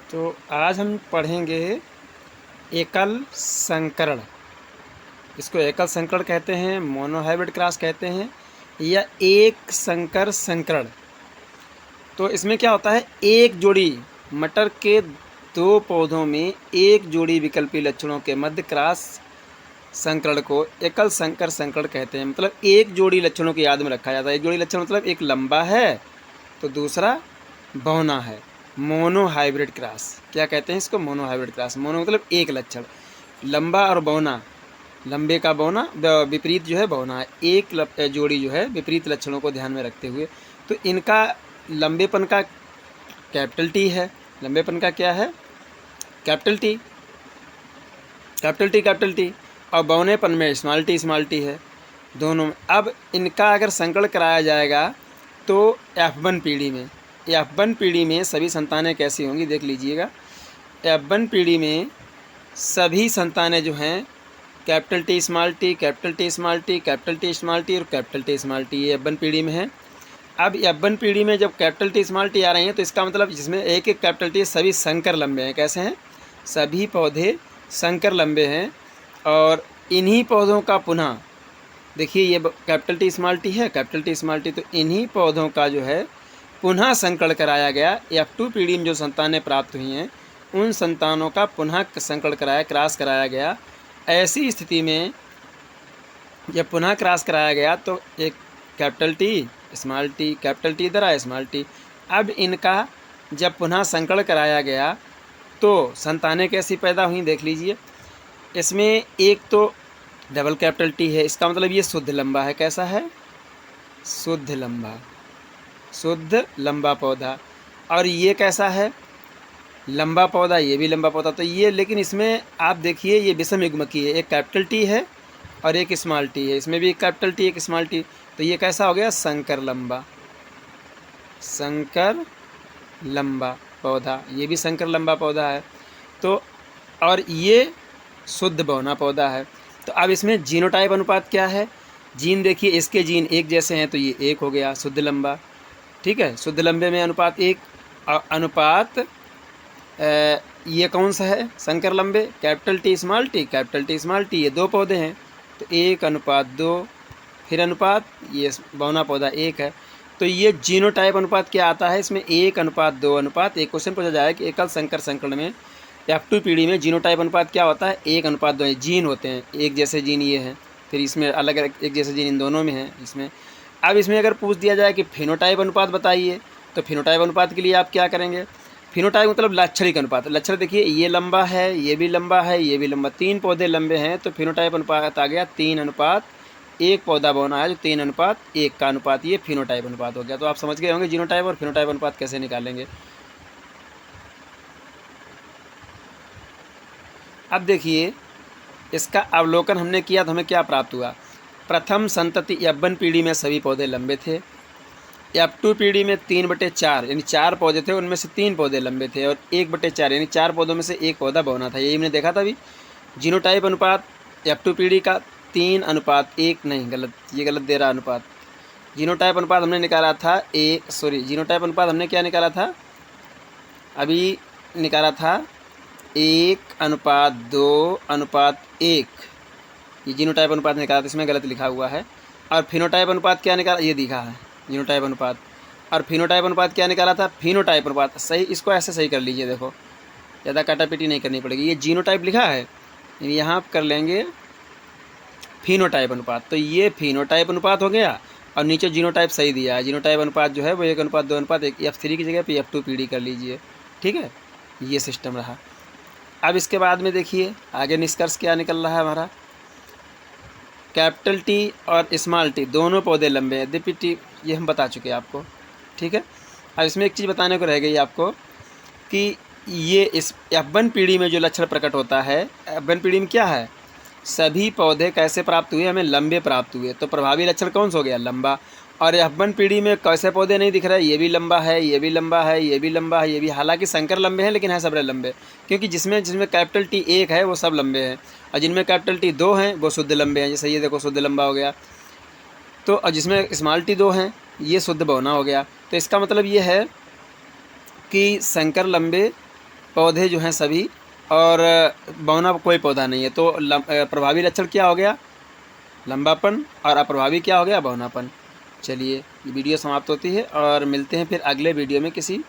तो आज हम पढ़ेंगे एकल संकरण। इसको एकल संकरण कहते हैं, मोनोहाइब्रिड क्रॉस कहते हैं या एक संकर संकरण। तो इसमें क्या होता है, एक जोड़ी मटर के दो पौधों में एक जोड़ी विकल्पी लक्षणों के मध्य क्रॉस संकरण को एकल संकर संकरण कहते हैं। मतलब एक जोड़ी लक्षणों की याद में रखा जाता है। एक जोड़ी लक्षण मतलब एक लंबा है तो दूसरा बौना है। मोनोहाइब्रिड क्रॉस क्या कहते हैं इसको, मोनोहाइब्रिड क्रॉस। मोनो मतलब एक लक्षण, लंबा और बौना, लंबे का बौना विपरीत जो है बौना है। एक जोड़ी जो है विपरीत लक्षणों को ध्यान में रखते हुए, तो इनका लंबेपन का कैपिटल टी है। लंबेपन का क्या है, capital T, capital T, capital T. और बौनेपन में स्मॉल टी है दोनों में। अब इनका अगर संकरण कराया जाएगा तो F1 पीढ़ी में, F1 पीढ़ी में सभी संतानें कैसी होंगी देख लीजिएगा। F1 पीढ़ी में सभी संतानें जो हैं capital T small T, capital T small T, capital T small T और कैपिटल टी स्मॉल टी, ये F1 पीढ़ी में है। अब F1 पीढ़ी में जब कैपिटल टी स्मॉल टी आ रही हैं तो इसका मतलब जिसमें एक एक कैपिटल टी, सभी संकर लंबे हैं। कैसे हैं, सभी पौधे संकर लंबे हैं। और इन्हीं पौधों का पुनः देखिए, ये कैपिटल टी स्मॉल टी है, कैपिटल टी स्मॉल टी, तो इन्हीं पौधों का जो है पुनः संकरण कराया गया। F2 पीढ़ी में जो संतानें प्राप्त हुई हैं उन संतानों का पुनः संकरण कराया, क्रॉस कराया गया। ऐसी स्थिति में जब पुनः क्रॉस कराया गया तो एक capital T small T, capital T इधर आया स्मॉल टी। अब इनका जब पुनः संकरण कराया गया तो संतानें कैसी पैदा हुई देख लीजिए। इसमें एक तो डबल कैपिटल टी है, इसका मतलब ये शुद्ध लंबा है। कैसा है, शुद्ध लंबा, शुद्ध लंबा पौधा। और ये कैसा है, लंबा पौधा, ये भी लंबा पौधा। तो ये, लेकिन इसमें आप देखिए ये विषम युग्मकी है, एक कैपिटल टी है और एक स्मॉल टी है। इसमें भी एक कैपिटल टी एक स्मॉल टी, तो ये कैसा हो गया, संकर लंबा, संकर लंबा पौधा। ये भी संकर लंबा पौधा है। तो और ये शुद्ध बौना पौधा है। तो अब इसमें जीनोटाइप अनुपात क्या है, जीन देखिए, इसके जीन एक जैसे हैं तो ये एक हो गया शुद्ध लंबा। ठीक है, शुद्ध लंबे में अनुपात एक। अनुपात ये कौन सा है, संकर लंबे, capital T small T, capital T small T, ये दो पौधे हैं तो 1:2। फिर अनुपात ये बौना पौधा एक है। तो ये जीनोटाइप अनुपात क्या आता है, इसमें 1:2:1। क्वेश्चन पूछा जाए कि एकल संकर संकरण में F2 पीढ़ी में जीनोटाइप अनुपात क्या होता है, 1:2। जीन होते हैं एक जैसे जीन ये हैं, फिर इसमें अलग अलग एक जैसे जीन इन दोनों में हैं इसमें। अब इसमें अगर पूछ दिया जाए कि फिनोटाइप अनुपात बताइए, तो फिनोटाइप अनुपात के लिए आप क्या करेंगे, फिनोटाइप मतलब लाक्षणिक अनुपात। लक्षण देखिए, ये लंबा है, ये भी लंबा है, ये भी लंबा, तीन पौधे लंबे हैं तो फिनोटाइप अनुपात आ गया 3:1। पौधा बौना है जो 3:1 का अनुपात, ये फिनोटाइप अनुपात हो गया। तो आप समझ गए होंगे जीनोटाइप और फिनोटाइप अनुपात कैसे निकालेंगे। अब देखिए, इसका अवलोकन हमने किया तो हमें क्या प्राप्त हुआ। प्रथम संतति F1 पीढ़ी में सभी पौधे लंबे थे। F2 पीढ़ी में 3/4 यानी 4 पौधे थे, उनमें से 3 पौधे लंबे थे और 1/4 यानी 4 पौधों में से एक पौधा बौना था। यही हमने देखा था अभी। जीनोटाइप अनुपात F2 पीढ़ी का 3:1, नहीं गलत, ये गलत दे रहा अनुपात। जीनोटाइप अनुपात हमने निकाला था जीनोटाइप अनुपात हमने क्या निकाला था, अभी निकाला था 1:2:1। ये जीनोटाइप अनुपात निकाला था, इसमें गलत लिखा हुआ है। और फिनोटाइप अनुपात क्या निकाला, ये दिखा है जीनोटाइप अनुपात। और फिनोटाइप अनुपात क्या निकाला था, फिनोटाइप अनुपात। सही, इसको ऐसे सही कर लीजिए, देखो ज़्यादा काटापीटी नहीं करनी पड़ेगी। ये जीनोटाइप लिखा है, यहाँ आप कर लेंगे फिनोटाइप अनुपात। तो ये फिनोटाइप अनुपात हो गया और नीचे जीनोटाइप सही दिया है। जीनोटाइप अनुपात जो है वो 1:2:1। F3 की जगह पे F2 पीढ़ी कर लीजिए। ठीक है, ये सिस्टम रहा। अब इसके बाद में देखिए आगे निष्कर्ष क्या निकल रहा है हमारा। कैपिटल टी और स्मॉल टी दोनों पौधे लंबे हैं। यद्यपि टी ये हम बता चुके हैं आपको। ठीक है, अब इसमें एक चीज़ बताने को रह गई आपको कि ये इस F1 पीढ़ी में जो लक्षण प्रकट होता है, F1 पीढ़ी में क्या है, सभी पौधे कैसे प्राप्त हुए, हमें लंबे प्राप्त हुए। तो प्रभावी लक्षण कौन सा हो गया, लंबा। और F1 पीढ़ी में कैसे पौधे नहीं दिख रहे, ये भी लंबा है, ये भी लंबा है, ये भी लंबा है, ये भी, हालांकि संकर लंबे हैं लेकिन है सब लंबे, क्योंकि जिसमें कैपिटल टी 1 है वो सब लंबे हैं और जिनमें कैपिटल टी 2 हैं वो शुद्ध लंबे हैं। जैसे ये देखो शुद्ध लंबा हो गया। तो और जिसमें स्मॉल टी 2 हैं ये शुद्ध बौना हो गया। तो इसका मतलब ये है कि संकर लंबे पौधे जो हैं सभी, और बौना कोई पौधा नहीं है। तो प्रभावी लक्षण क्या हो गया? लंबापन, और अप्रभावी क्या हो गया? बौनापन। चलिए, वीडियो समाप्त होती है और मिलते हैं फिर अगले वीडियो में किसी